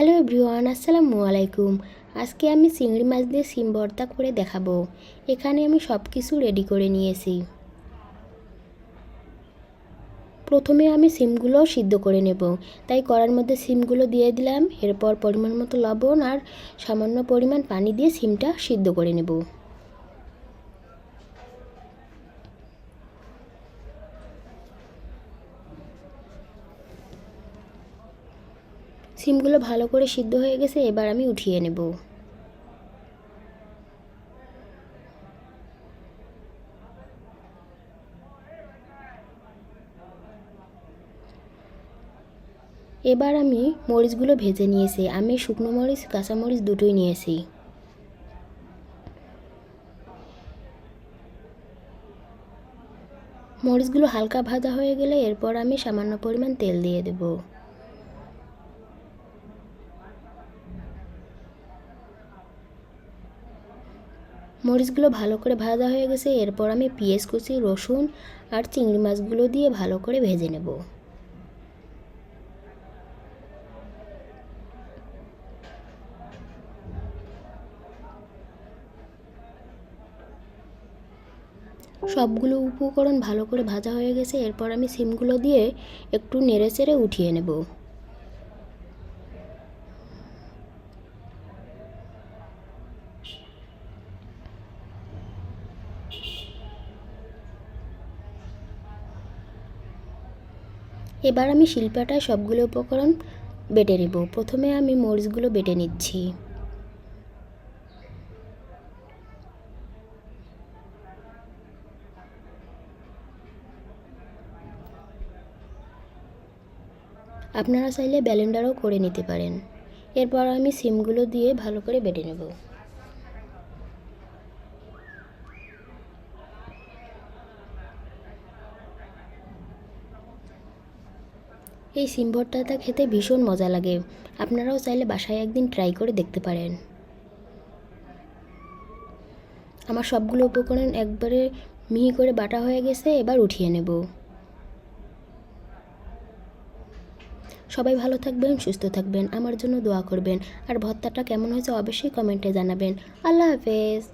Hello everyone, আসসালামু আলাইকুম। আজকে আমি চিংড়ি মাছ দিয়ে সিম ভর্তা করে দেখাবো। এখানে আমি সব কিছু রেডি করে নিয়েছি। প্রথমে আমি সিমগুলো সিদ্ধ করে নেব, তাই কড়ার মধ্যে সিমগুলো দিয়ে দিলাম। এরপর পরিমাণ মতো লবণ আর সামান্য পরিমাণ পানি দিয়ে সিমটা সিদ্ধ করে নেব। সিমগুলো ভালো করে সিদ্ধ হয়ে গেছে, এবার আমি উঠিয়ে নেব। এবার আমি মরিচগুলো ভেজে নিয়েছি। আমি শুকনো মরিচ কাঁচা মরিচ দুটোই নিয়েছি। মরিচগুলো হালকা ভাজা হয়ে গেলে এরপর আমি সামান্য পরিমাণ তেল দিয়ে দেব। মরিচগুলো ভালো করে ভাজা হয়ে গেছে, এরপর আমি পেঁয়াজ কুচি, রসুন আর চিংড়ি মাছগুলো দিয়ে ভালো করে ভেজে নেব। সবগুলো উপকরণ ভালো করে ভাজা হয়ে গেছে, এরপর আমি সিমগুলো দিয়ে একটু নেড়েচেড়ে উঠিয়ে নেব। এবার আমি শিলপাটায় সবগুলো উপকরণ বেটে নেব। প্রথমে আমি মরিচগুলো বেটে নিচ্ছি। আপনারা চাইলে ব্লেন্ডারও করে নিতে পারেন। এরপর আমি সিমগুলো দিয়ে ভালো করে বেটে নেব। এই সিম ভর্তাটা খেতে ভীষণ মজা লাগে। আপনারাও চাইলে বাসায় একদিন ট্রাই করে দেখতে পারেন। আমার সবগুলো উপকরণ একবারে মিহি করে বাটা হয়ে গেছে, এবার উঠিয়ে নেব। সবাই ভালো থাকবেন, সুস্থ থাকবেন, আমার জন্য দোয়া করবেন। আর ভর্তাটা কেমন হয়েছে অবশ্যই কমেন্টে জানাবেন। আল্লাহ হাফেজ।